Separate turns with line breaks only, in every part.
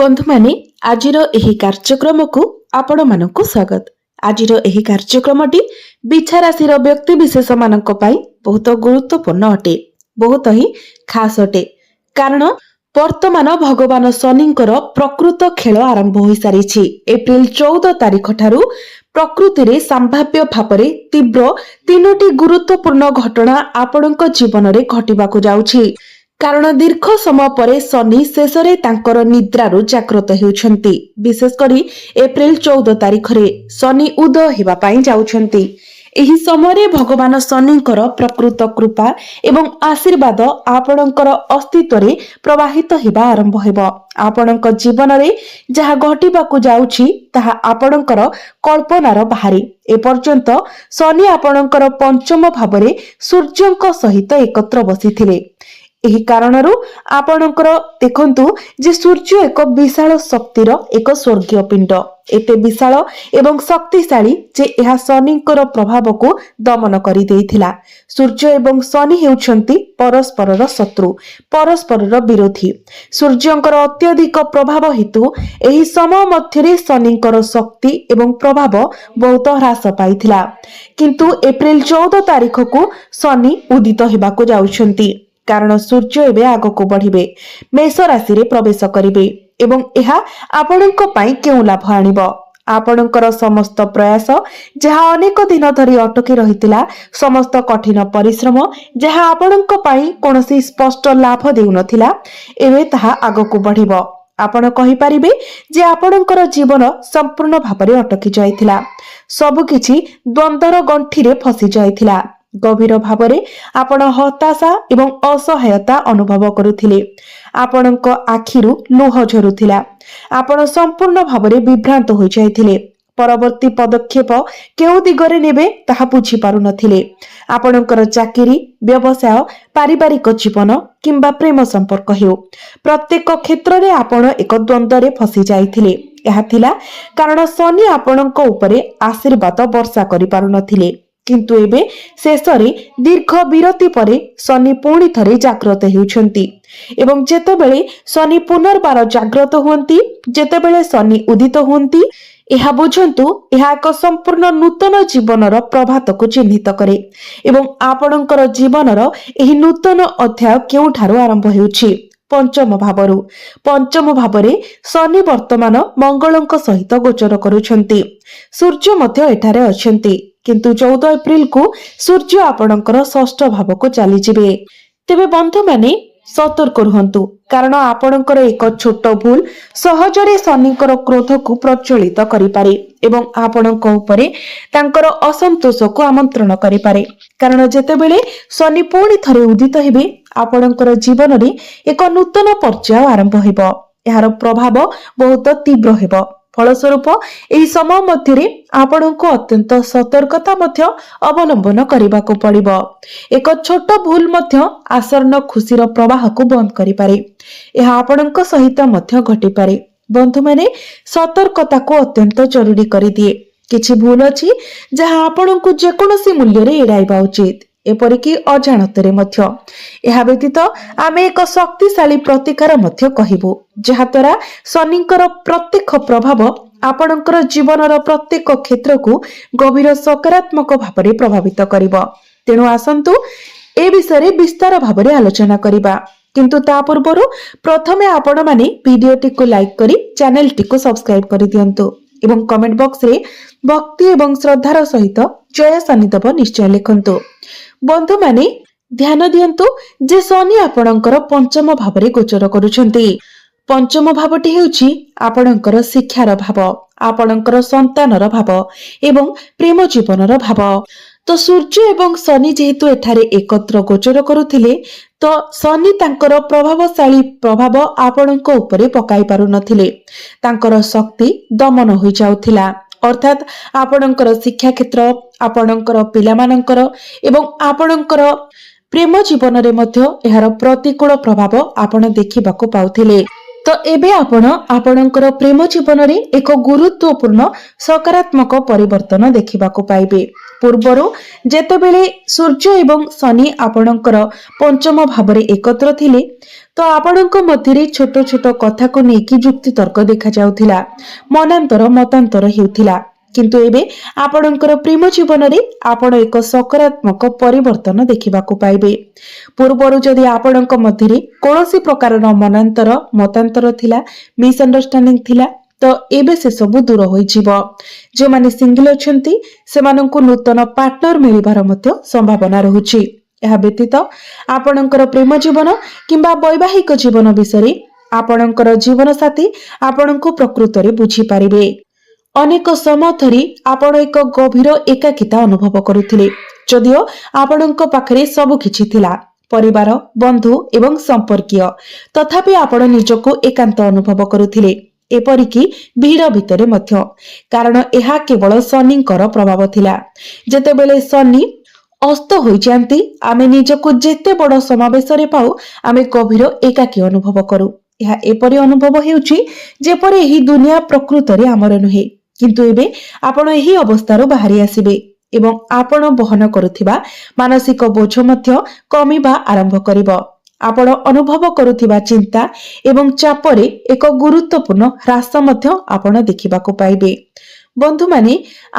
बंधु माने आजिर एही कार्यक्रम को आपण मानक स्वागत। आजिर एही कार्यक्रमटी बिछा राशि व्यक्ति विशेष मानक पई बहुत गुरुत्वपूर्ण अटे, बहुत ही खास अटे। कारण वर्तमान भगवान शनिंकर प्रकृत खेल आरंभ हो सारी। एप्रिल 14 तारिख ठारू प्रकृति रे संभाव्य भाव तीव्र तीनोटी गुरुत्वपूर्ण घटना आपणक जीवन में घटिबाकू जाउछि। कारण दीर्घ समय पर शनि शेष तांकर निद्रारू जाग्रत हेउछंती। विशेष करी एप्रिल 14 तारिख रे शनि उदय हेबा पई जाउछंती। एही समय भगवान शनिंकर प्रकृत कृपा एवं आशीर्वाद आपणकर अस्तित्व रे प्रवाहित हेबा आरंभ हेबो। आपणक जीवन रे जहा घटिबाकू जाउछि ताहा आपणकर कल्पनार बाहरी। ए पर्यंत शनि आपणकर पंचम भाव रे सूर्यंक सहित एकत्र बसिथिले। एही कारणरू आपणकर देखंतु जे सूर्य एक विशाल शक्तिर एक स्वर्गीय पिंड, एते विशाल एवं शक्तिशाली जे एहा शनिकर प्रभाव को दमन करि देइथिला। सूर्य एवं शनि हेउछंती परस्परर शत्रु, परस्परर विरोधी। सूर्यंकर अत्यधिक प्रभाव हेतु एही समय मध्यरे शनिकर शक्ति एवं प्रभाव बहुत ह्रास पाइथिला। किंतु एप्रिल 14 तारिख को शनि उदित हेबाकू जाउछंती। कारण सूर्य एवं आगक बढ़िबे, मेष राशि रे प्रवेश करिबे एवं एहा आपणक पई केउ लाभ आनिबो। आपणकर समस्त प्रयास जहा अनेक दिन धरि अटकी रहितिला, समस्त कठिन परिश्रम जहा आपणक पई कोनोसी स्पष्ट लाभ देउ नथिला, एबे ताहा आगक बढ़िबो। आपण कहि परिबे जे आपणकर जीवन संपूर्ण भाबरे अटकी जायतिला, सब किछि द्वंद्वर गंठी रे फसी जायतिला। गभीर भावरे आपण हताशा एवं असहायता अनुभव करुथिले। आपणक आखिरु लुह झरुथिला। आपण संपूर्ण भावरे विभ्रांत होई जायथिले। परवर्ती पदक्षेप केउ दिगरे नेबे ताहा बुझी पारु नथिले। आपणकर चाकरी, व्यवसाय, पारिवारिक जीवन किंबा प्रेम संपर्क हेउ, प्रत्येक क्षेत्र रे आपण एक द्वंद्व रे फसी जायथिले। एहा थिला कारण शनि आपणक उपरे आशीर्वाद वर्षा करि पारु नथिले। किंतु एबे शेषरे दीर्घ विरति परे शनि पुणी थरे जाग्रत हेउछंती एवं जेतेबेले शनि पुनर्बार जाग्रत हुंती, जेतेबेले शनि उदित हुंती, एहा बुझंतु एहा एक संपूर्ण नूतन जीवनर प्रभात को चिन्हित करे एवं आपणकर जीवनर एही नूतन अध्याय केउठारो आरंभ हेउछि। पंचम भावरु। पंचम भावरे शनि वर्तमान मंगलंक सहित गोचर करुछंती। सूर्य मध्य एठारे अछंती, किंतु 14 एप्रिल को सूर्य आपणकर षष्ठ भाव को चली जिबे। तेबे बंधु माने सतर्क रुहंतु, कारण आपणकर एक छोट भूल सहजरे शनिकर क्रोध को प्रज्वलित करि पारे एवं आपणक उपरे तांकर असंतोष को आमंत्रण करि पारे। कारण जेतेबेले शनि पुणी थरे उदित हेबे, आपणकर जीवन रे एक नूतन पर्याय आरंभ हेबो। एहार प्रभाव बहुत तीव्र हेबो। फलस्वरूप एही समय मध्यरे आपणको अत्यंत सतर्कता मध्य अवलंबन करबाको पड़िबो। एक छोट भूल मध्य आसन्न खुशीर प्रवाह को बंद करि पारे। एहा आपणको सहित मध्य घटि पारे। बंधु माने सतर्कता को अत्यंत जरूरी करि दिए। किछि भूल अछि जहा आपणको जे कोनोसी मूल्य रे एड़ाइबा उचित, एपरिकी अजाणतरे मध्य। एहा व्यतीत आमे एक शक्तिशाली प्रतिकार मध्य कहिबु, जहा द्वारा शनिकर प्रत्यक्ष प्रभाव आपणकर जीवनर प्रत्येक क्षेत्र को गभीर सकारात्मक भावरे प्रभावित करिबो। तेणु आसंतु ए विषय विस्तार भावरे आलोचना करिबा। किंतु ता पूर्वरु प्रथमे आपण माने वीडियोटी को लाइक करी चैनलटी को सब्सक्राइब करि दियंतु एवं कमेंट बॉक्स रे भक्ति एवं श्रद्धार सहित जय शनिदेव निश्चय लिखंतु। बंधु माने ध्यान दियंतु जे शनि आपणकर पंचम भावरे गोचर करुछंती। पंचम भावटी हेउछि आपणकर शिक्षार भाव, आपणकर संतानर भाव एवं प्रेम जीवनर भाव। तो सूर्य एवं शनि जेहेतु एठारे एकत्र गोचर करुथिले, तो शनि तांकर प्रभावशाली प्रभाव आपणक उपरे पकाई पारु नथिले। तांकर शक्ति दमन होई जाउथिला। अर्थात आपणकर शिक्षा क्षेत्र, आपणकर पिलामानंकर एवं आपणकर प्रेम जीवन रे मध्य एहार प्रतिकूल प्रभाव आपण देखिबाको पाउथिले। तो एबे आपणकर प्रेम जीवन रे एक गुरुत्वपूर्ण सकारात्मक परिवर्तन देखिबाको पाइबे। पूर्वरु जेतेबेले सूर्य एवं शनि आपणकर पंचम भावरे एकत्र थिले, ତ ଆପଣଙ୍କ ମଧ୍ୟରେ ଛୋଟ ଛୋଟ କଥାକୁ ନେଇକି ଯୁକ୍ତି ତର୍କ ଦେଖାଯାଉଥିଲା, ମନାନ୍ତର ମତାନ୍ତର ହେଉଥିଲା। କିନ୍ତୁ ଏବେ ଆପଣଙ୍କର ପ୍ରେମ ଜୀବନରେ ଆପଣ ଏକ ସକାରାତ୍ମକ ପରିବର୍ତ୍ତନ ଦେଖିବାକୁ ପାଇବେ। ପୂର୍ବରୁ ଯଦି ଆପଣଙ୍କ ମଧ୍ୟରେ କୌଣସି ପ୍ରକାରର ମତାନ୍ତର ଥିଲା, ମିସଅଣ୍ଡରଷ୍ଟାଣ୍ଡିଂ ଥିଲା, ତ ଏବେ ସେ ସବୁ ଦୂର ହୋଇଯିବ। ଯେଉଁମାନେ ସିଙ୍ଗଲ ଅଛନ୍ତି ସେମାନଙ୍କୁ ନୂତନ ପାର୍ଟନର ମିଳିବାର ମଧ୍ୟ ସମ୍ଭାବନା ରହୁଛି। ଏହା ବ୍ୟତୀତ ଆପଣଙ୍କର ପ୍ରେମ ଜୀବନ କିମ୍ବା ବୈବାହିକ ଜୀବନ ବିଷୟରେ ଆପଣଙ୍କର ଜୀବନ ସାଥୀ ଆପଣଙ୍କୁ ପ୍ରକୃତରେ ବୁଝିପାରିବେ। ଅନେକ ସମୟ ଧରି ଆପଣ ଏକ ଗଭୀର ଏକାକିତା ଅନୁଭବ କରୁଥିଲେ, ଯଦିଓ ଆପଣଙ୍କ ପାଖରେ ସବୁ କିଛି ଥିଲା, ପରିବାର, ବନ୍ଧୁ ଏବଂ ସମ୍ପର୍କୀୟ, ତଥାପି ଆପଣ ନିଜକୁ ଏକାନ୍ତ ଅନୁଭବ କରୁଥିଲେ, ଏପରିକି ଭିଡ଼ ଭିତରେ ମଧ୍ୟ। କାରଣ ଏହା କେବଳ ଶନିଙ୍କର ପ୍ରଭାବ ଥିଲା। ଯେତେବେଳେ ଶନି ଅସ୍ତ ହୋଇଯାଆନ୍ତି, ଆମେ ନିଜକୁ ଯେତେ ବଡ଼ ସମାବେଶରେ ପାଉ ଆମେ ଗଭୀର ଏକାକୀ ଅନୁଭବ କରୁ। ଏହା ଏପରି ଅନୁଭବ ହେଉଛି ଯେପରି ଏହି ଦୁନିଆ ପ୍ରକୃତରେ ଆମର ନୁହେଁ। କିନ୍ତୁ ଏବେ ଆପଣ ଏହି ଅବସ୍ଥାରୁ ବାହାରି ଆସିବେ ଏବଂ ଆପଣ ବହନ କରୁଥିବା ମାନସିକ ବୋଝ ମଧ୍ୟ କମିବା ଆରମ୍ଭ କରିବ। ଆପଣ ଅନୁଭବ କରୁଥିବା ଚିନ୍ତା ଏବଂ ଚାପରେ ଏକ ଗୁରୁତ୍ୱପୂର୍ଣ୍ଣ ହ୍ରାସ ମଧ୍ୟ ଆପଣ ଦେଖିବାକୁ ପାଇବେ। ବନ୍ଧୁମାନେ,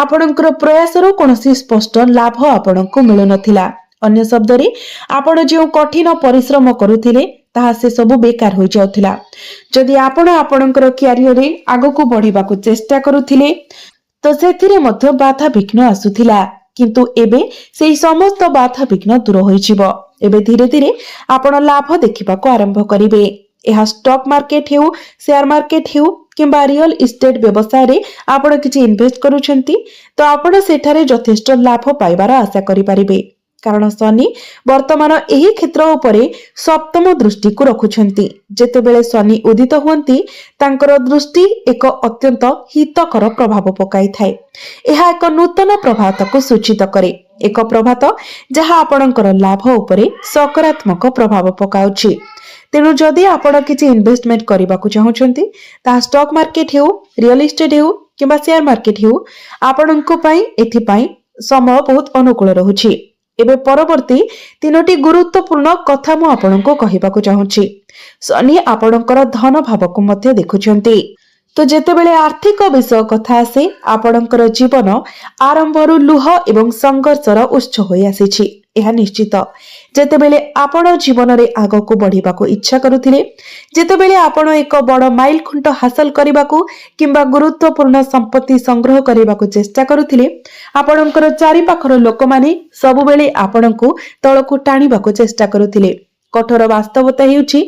ଆପଣଙ୍କର ପ୍ରୟାସରୁ କୌଣସି ସ୍ପଷ୍ଟ ଲାଭ ଆପଣଙ୍କୁ ମିଳୁନଥିଲା। ଅନ୍ୟ ଶବ୍ଦରେ, ଆପଣ ଯେଉଁ କଠିନ ପରିଶ୍ରମ କରୁଥିଲେ ତାହା ସେ ସବୁ ବେକାର ହୋଇଯାଉଥିଲା। ଯଦି ଆପଣ ଆପଣଙ୍କର କ୍ୟାରିୟରରେ ଆଗକୁ ବଢିବାକୁ ଚେଷ୍ଟା କରୁଥିଲେ ତ ସେଥିରେ ମଧ୍ୟ ବାଧାବିଘ୍ନ ଆସୁଥିଲା। କିନ୍ତୁ ଏବେ ସେହି ସମସ୍ତ ବାଧାବିଘ୍ନ ଦୂର ହୋଇଯିବ। ଏବେ ଧୀରେ ଧୀରେ ଆପଣ ଲାଭ ଦେଖିବାକୁ ଆରମ୍ଭ କରିବେ। ଏହା ଷ୍ଟକ୍ ମାର୍କେଟ ହେଉ, ସେୟାର ମାର୍କେଟ ହେଉ କିମ୍ବା ରିଅଲ ଇଷ୍ଟେଟ ବ୍ୟବସାୟରେ ଆପଣ କିଛି ଇନଭେଷ୍ଟ କରୁଛନ୍ତି ତ ଆପଣ ସେଠାରେ ଯଥେଷ୍ଟ ଲାଭ ପାଇବାର ଆଶା କରିପାରିବେ। କାରଣ ଶନି ବର୍ତ୍ତମାନ ଏହି କ୍ଷେତ୍ର ଉପରେ ସପ୍ତମ ଦୃଷ୍ଟିକୁ ରଖୁଛନ୍ତି। ଯେତେବେଳେ ଶନି ଉଦିତ ହୁଅନ୍ତି ତାଙ୍କର ଦୃଷ୍ଟି ଏକ ଅତ୍ୟନ୍ତ ହିତକର ପ୍ରଭାବ ପକାଇଥାଏ। ଏହା ଏକ ନୂତନ ପ୍ରଭାତକୁ ସୂଚିତ କରେ, ଏକ ପ୍ରଭାତ ଯାହା ଆପଣଙ୍କର ଲାଭ ଉପରେ ସକାରାତ୍ମକ ପ୍ରଭାବ ପକାଉଛି। ତେଣୁ ଯଦି ଆପଣ କିଛି ଇନଭେଷ୍ଟମେଣ୍ଟ କରିବାକୁ ଚାହୁଁଛନ୍ତି ତାହା ଷ୍ଟକ୍ ମାର୍କେଟ ହେଉ, ରିଅଲ ଇଷ୍ଟେଟ ହେଉ କିମ୍ବା ସେୟାର ମାର୍କେଟ ହେଉ, ଆପଣଙ୍କ ପାଇଁ ଏଥିପାଇଁ ସମୟ ବହୁତ ଅନୁକୂଳ ରହୁଛି। ଏବେ ପରବର୍ତ୍ତୀ 3ଟି ଗୁରୁତ୍ୱପୂର୍ଣ୍ଣ କଥା ମୁଁ ଆପଣଙ୍କୁ କହିବାକୁ ଚାହୁଁଛି। ଶନି ଆପଣଙ୍କର ଧନ ଭାବକୁ ମଧ୍ୟ ଦେଖୁଛନ୍ତି। ତ ଯେତେବେଳେ ଆର୍ଥିକ ବିଷୟ କଥା ଆସେ, ଆପଣଙ୍କର ଜୀବନ ଆରମ୍ଭରୁ ଲୁହ ଏବଂ ସଂଘର୍ଷର ଉତ୍ସ ହୋଇ ଆସିଛି, ଏହା ନିଶ୍ଚିତ। ଯେତେବେଳେ ଆପଣ ଜୀବନରେ ଆଗକୁ ବଢିବାକୁ ଇଚ୍ଛା କରୁଥିଲେ, ଯେତେବେଳେ ଆପଣ ଏକ ବଡ଼ ମାଇଲ ଖୁଣ୍ଟ ହାସଲ କରିବାକୁ କିମ୍ବା ଗୁରୁତ୍ୱପୂର୍ଣ୍ଣ ସମ୍ପତ୍ତି ସଂଗ୍ରହ କରିବାକୁ ଚେଷ୍ଟା କରୁଥିଲେ, ଆପଣଙ୍କର ଚାରିପାଖର ଲୋକମାନେ ସବୁବେଳେ ଆପଣଙ୍କୁ ତଳକୁ ଟାଣିବାକୁ ଚେଷ୍ଟା କରୁଥିଲେ। କଠୋର ବାସ୍ତବତା ହେଉଛି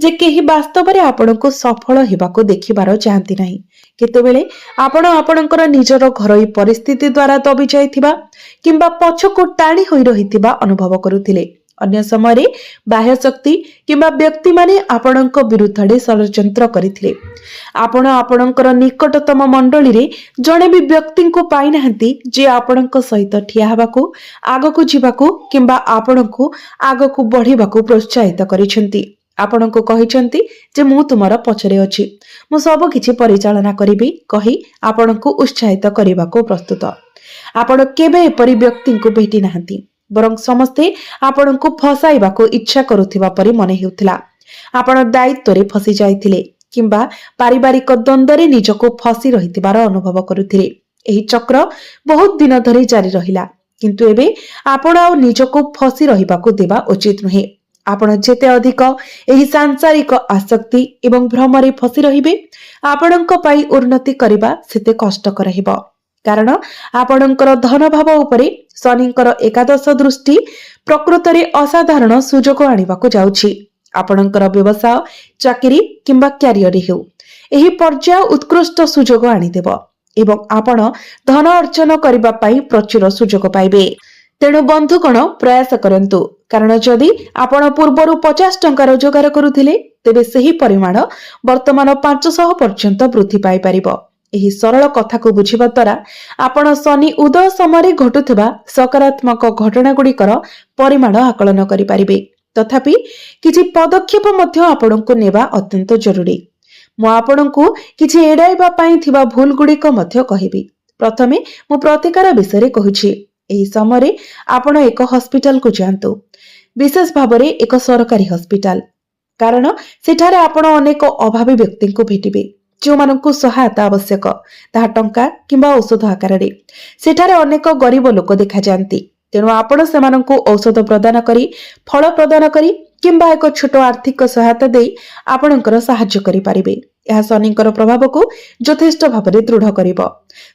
ଯେ କେହି ବାସ୍ତବରେ ଆପଣଙ୍କୁ ସଫଳ ହେବାକୁ ଦେଖିବାର ଚାହାନ୍ତି ନାହିଁ। କେତେବେଳେ ଆପଣ ଆପଣଙ୍କର ନିଜର ଘରୋଇ ପରିସ୍ଥିତି ଦ୍ୱାରା ଦବି ଯାଇଥିବା କିମ୍ବା ପଛକୁ ଟାଣି ହୋଇ ରହିଥିବା ଅନୁଭବ କରୁଥିଲେ। ଅନ୍ୟ ସମୟରେ ବାହ୍ୟ ଶକ୍ତି କିମ୍ବା ବ୍ୟକ୍ତିମାନେ ଆପଣଙ୍କ ବିରୁଦ୍ଧରେ ଷଡ଼ଯନ୍ତ୍ର କରିଥିଲେ। ଆପଣ ଆପଣଙ୍କର ନିକଟତମ ମଣ୍ଡଳୀରେ ଜଣେ ବି ବ୍ୟକ୍ତିଙ୍କୁ ପାଇନାହାନ୍ତି ଯେ ଆପଣଙ୍କ ସହିତ ଠିଆ ହେବାକୁ, ଆଗକୁ ଯିବାକୁ କିମ୍ବା ଆପଣଙ୍କୁ ଆଗକୁ ବଢିବାକୁ ପ୍ରୋତ୍ସାହିତ କରିଛନ୍ତି। ଆପଣଙ୍କୁ କହିଛନ୍ତି ଯେ ମୁଁ ତୁମର ପଛରେ ଅଛି, ମୁଁ ସବୁ କିଛି ପରିଚାଳନା କରିବି କହି ଆପଣଙ୍କୁ ଉତ୍ସାହିତ କରିବାକୁ ପ୍ରସ୍ତୁତ। ଆପଣ କେବେ ଏପରି ବ୍ୟକ୍ତିଙ୍କୁ ଭେଟି ନାହାନ୍ତି, ବରଂ ସମସ୍ତେ ଆପଣଙ୍କୁ ଫସାଇବାକୁ ଇଚ୍ଛା କରୁଥିବା ପରି ମନେ ହେଉଥିଲା। ଆପଣ ଦାୟିତ୍ୱରେ ଫସି ଯାଇଥିଲେ କିମ୍ବା ପାରିବାରିକ ଦ୍ୱନ୍ଦ୍ୱରେ ନିଜକୁ ଫସି ରହିଥିବାର ଅନୁଭବ କରୁଥିଲେ। ଏହି ଚକ୍ର ବହୁତ ଦିନ ଧରି ଜାରି ରହିଲା, କିନ୍ତୁ ଏବେ ଆପଣ ଆଉ ନିଜକୁ ଫସି ରହିବାକୁ ଦେବା ଉଚିତ ନୁହେଁ। ଆପଣ ଯେତେ ଅଧିକ ଏହି ସାଂସାରିକ ଆସକ୍ତି ଏବଂ ଭ୍ରମରେ ଫସି ରହିବେ, ଆପଣଙ୍କ ପାଇଁ ଉନ୍ନତି କରିବା ସେତେ କଷ୍ଟକର ହେବ। କାରଣ ଆପଣଙ୍କର ଧନ ଭାବ ଉପରେ ଶନିଙ୍କର ଏକାଦଶ ଦୃଷ୍ଟି ପ୍ରକୃତରେ ଅସାଧାରଣ ସୁଯୋଗ ଆଣିବାକୁ ଯାଉଛି। ଆପଣଙ୍କର ବ୍ୟବସାୟ, ଚାକିରି କିମ୍ବା କ୍ୟାରିୟର ହେଉ, ଏହି ପର୍ଯ୍ୟାୟ ଉତ୍କୃଷ୍ଟ ସୁଯୋଗ ଆଣିଦେବ ଏବଂ ଆପଣ ଧନ ଅର୍ଜନ କରିବା ପାଇଁ ପ୍ରଚୁର ସୁଯୋଗ ପାଇବେ। ତେଣୁ ବନ୍ଧୁଗଣ, ପ୍ରୟାସ କରନ୍ତୁ। କାରଣ ଯଦି ଆପଣ ପୂର୍ବରୁ 50 ଟଙ୍କା ରୋଜଗାର କରୁଥିଲେ, ତେବେ ସେହି ପରିମାଣ ବର୍ତ୍ତମାନ 500 ପର୍ଯ୍ୟନ୍ତ ବୃଦ୍ଧି ପାଇପାରିବ। ଏହି ସରଳ କଥାକୁ ବୁଝିବା ଦ୍ୱାରା ଆପଣ ଶନି ଉଦୟ ସମୟରେ ଘଟୁଥିବା ସକାରାତ୍ମକ ଘଟଣାଗୁଡ଼ିକର ପରିମାଣ ଆକଳନ କରିପାରିବେ। ତଥାପି କିଛି ପଦକ୍ଷେପ ମଧ୍ୟ ଆପଣଙ୍କୁ ନେବା ଅତ୍ୟନ୍ତ ଜରୁରୀ। ମୁଁ ଆପଣଙ୍କୁ କିଛି ଏଡ଼ାଇବା ପାଇଁ ଥିବା ଭୁଲ ଗୁଡ଼ିକ ମଧ୍ୟ କହିବି। ପ୍ରଥମେ ମୁଁ ପ୍ରତିକାର ବିଷୟରେ କହୁଛି। ଏହି ସମୟରେ ଆପଣ ଏକ ହସ୍ପିଟାଲକୁ ଯାଆନ୍ତୁ, ବିଶେଷ ଭାବରେ ଏକ ସରକାରୀ ହସ୍ପିଟାଲ। କାରଣ ସେଠାରେ ଆପଣ ଅନେକ ଅଭାବୀ ବ୍ୟକ୍ତିଙ୍କୁ ଭେଟିବେ, ଯେଉଁମାନଙ୍କୁ ସହାୟତା ଆବଶ୍ୟକ, ତାହା ଟଙ୍କା କିମ୍ବା ଔଷଧ ଆକାରରେ। ସେଠାରେ ଅନେକ ଗରିବ ଲୋକ ଦେଖାଯାଆନ୍ତି, ତେଣୁ ଆପଣ ସେମାନଙ୍କୁ ଔଷଧ ପ୍ରଦାନ କରି, ଫଳ ପ୍ରଦାନ କରି କିମ୍ବା ଏକ ଛୋଟ ଆର୍ଥିକ ସହାୟତା ଦେଇ ଆପଣଙ୍କର ସାହାଯ୍ୟ କରିପାରିବେ। ଏହା ଶନିଙ୍କର ପ୍ରଭାବକୁ ଯଥେଷ୍ଟ ଭାବରେ ଦୃଢ କରିବ।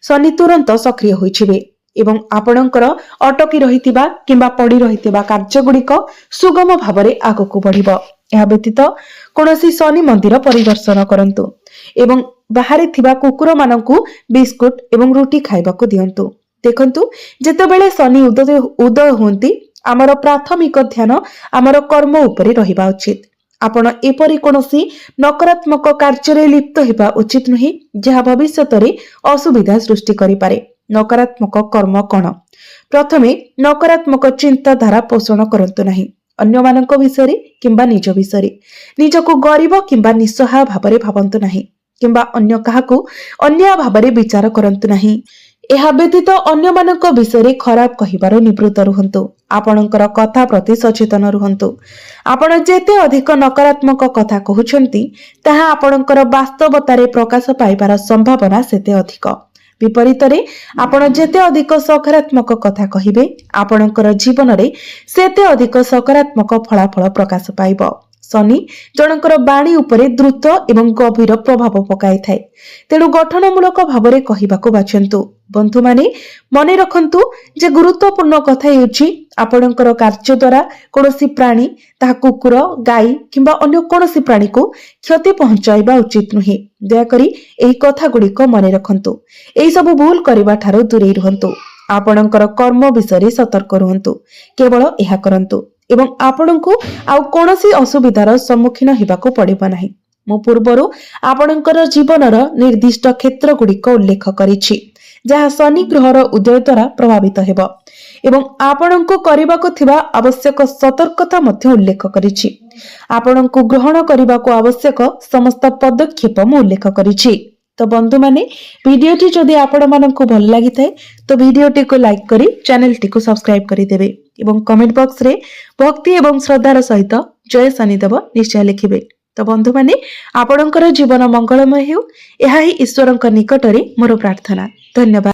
ଶନି ତୁରନ୍ତ ସକ୍ରିୟ ହୋଇଯିବେ ଏବଂ ଆପଣଙ୍କର ଅଟକି ରହିଥିବା କିମ୍ବା ପଡି ରହିଥିବା କାର୍ଯ୍ୟଗୁଡ଼ିକ ସୁଗମ ଭାବରେ ଆଗକୁ ବଢିବ। ଏହା ବ୍ୟତୀତ କୌଣସି ଶନି ମନ୍ଦିର ପରିଦର୍ଶନ କରନ୍ତୁ ଏବଂ ବାହାରେ ଥିବା କୁକୁରମାନଙ୍କୁ ବିସ୍କୁଟ ଏବଂ ରୁଟି ଖାଇବାକୁ ଦିଅନ୍ତୁ। ଦେଖନ୍ତୁ, ଯେତେବେଳେ ଶନି ଉଦୟ ହୁଅନ୍ତି, ଆମର ପ୍ରାଥମିକ ଧ୍ୟାନ ଆମର କର୍ମ ଉପରେ ରହିବା ଉଚିତ। ଆପଣ ଏପରି କୌଣସି ନକାରାତ୍ମକ କାର୍ଯ୍ୟରେ ଲିପ୍ତ ହେବା ଉଚିତ ନୁହେଁ ଯାହା ଭବିଷ୍ୟତରେ ଅସୁବିଧା ସୃଷ୍ଟି କରିପାରେ। ନକାରାତ୍ମକ କର୍ମ କ'ଣ? ପ୍ରଥମେ, ନକାରାତ୍ମକ ଚିନ୍ତାଧାରା ପୋଷଣ କରନ୍ତୁ ନାହିଁ। ଅନ୍ୟମାନଙ୍କ ବିଷୟରେ କିମ୍ବା ନିଜ ବିଷୟରେ ନିଜକୁ ଗରିବ କିମ୍ବା ନିଃସହାୟ ଭାବରେ ଭାବନ୍ତୁ ନାହିଁ କିମ୍ବା ଅନ୍ୟ କାହାକୁ ଅନ୍ୟାୟ ଭାବରେ ବିଚାର କରନ୍ତୁ ନାହିଁ। ଏହା ବ୍ୟତୀତ ଅନ୍ୟମାନଙ୍କ ବିଷୟରେ ଖରାପ କହିବାରୁ ନିବୃତ୍ତ ରୁହନ୍ତୁ। ଆପଣଙ୍କର କଥା ପ୍ରତି ସଚେତନ ରୁହନ୍ତୁ। ଆପଣ ଯେତେ ଅଧିକ ନକାରାତ୍ମକ କଥା କହୁଛନ୍ତି, ତାହା ଆପଣଙ୍କର ବାସ୍ତବତାରେ ପ୍ରକାଶ ପାଇବାର ସମ୍ଭାବନା ସେତେ ଅଧିକ। ବିପରୀତରେ ଆପଣ ଯେତେ ଅଧିକ ସକାରାତ୍ମକ କଥା କହିବେ, ଆପଣଙ୍କର ଜୀବନରେ ସେତେ ଅଧିକ ସକାରାତ୍ମକ ଫଳାଫଳ ପ୍ରକାଶ ପାଇବ। ଶନି ଜଣଙ୍କର ବାଣୀ ଉପରେ ଦ୍ରୁତ ଏବଂ ଗଭୀର ପ୍ରଭାବ ପକାଇଥାଏ, ତେଣୁ ଗଠନମୂଳକ ଭାବରେ କହିବାକୁ ବାଛନ୍ତୁ। ବନ୍ଧୁମାନେ, ମନେ ରଖନ୍ତୁ ଯେ ଗୁରୁତ୍ୱପୂର୍ଣ୍ଣ କଥା ହେଉଛି ଆପଣଙ୍କର କାର୍ଯ୍ୟ ଦ୍ୱାରା କୌଣସି ପ୍ରାଣୀ, ତାହା କୁକୁର, ଗାଈ କିମ୍ବା ଅନ୍ୟ କୌଣସି ପ୍ରାଣୀକୁ କ୍ଷତି ପହଞ୍ଚାଇବା ଉଚିତ ନୁହେଁ। ଦୟାକରି ଏହି କଥାଗୁଡ଼ିକ ମନେ ରଖନ୍ତୁ। ଏହିସବୁ ଭୁଲ କରିବା ଠାରୁ ଦୂରେଇ ରୁହନ୍ତୁ। ଆପଣଙ୍କର କର୍ମ ବିଷୟରେ ସତର୍କ ରୁହନ୍ତୁ। କେବଳ ଏହା କରନ୍ତୁ ଏବଂ ଆପଣଙ୍କୁ ଆଉ କୌଣସି ଅସୁବିଧାର ସମ୍ମୁଖୀନ ହେବାକୁ ପଡ଼ିବ ନାହିଁ। ମୁଁ ପୂର୍ବରୁ ଆପଣଙ୍କର ଜୀବନର ନିର୍ଦ୍ଦିଷ୍ଟ କ୍ଷେତ୍ରଗୁଡ଼ିକ ଉଲ୍ଲେଖ କରିଛି, ଯାହା ଶନି ଗ୍ରହର ଉଦୟ ଦ୍ୱାରା ପ୍ରଭାବିତ ହେବ ଏବଂ ଆପଣଙ୍କୁ କରିବାକୁ ଥିବା ଆବଶ୍ୟକ ସତର୍କତା ମଧ୍ୟ ଉଲ୍ଲେଖ କରିଛି। ଆପଣଙ୍କୁ ଗ୍ରହଣ କରିବାକୁ ଆବଶ୍ୟକ ସମସ୍ତ ପଦକ୍ଷେପ ମୁଁ ଉଲ୍ଲେଖ କରିଛି। ତ ବନ୍ଧୁମାନେ, ଭିଡିଓଟି ଯଦି ଆପଣମାନଙ୍କୁ ଭଲ ଲାଗିଥାଏ ତ ଭିଡିଓଟିକୁ ଲାଇକ୍ କରି ଚ୍ୟାନେଲଟିକୁ ସବସ୍କ୍ରାଇବ କରିଦେବେ ଏବଂ କମେଣ୍ଟ ବକ୍ସରେ ଭକ୍ତି ଏବଂ ଶ୍ରଦ୍ଧାର ସହିତ ଜୟ ଶନିଦେବ ନିଶ୍ଚୟ ଲେଖିବେ। ତ ବନ୍ଧୁମାନେ, ଆପଣଙ୍କର ଜୀବନ ମଙ୍ଗଳମୟ ହେଉ, ଏହା ହିଁ ଈଶ୍ୱରଙ୍କ ନିକଟରେ ମୋର ପ୍ରାର୍ଥନା। ଧନ୍ୟବାଦ।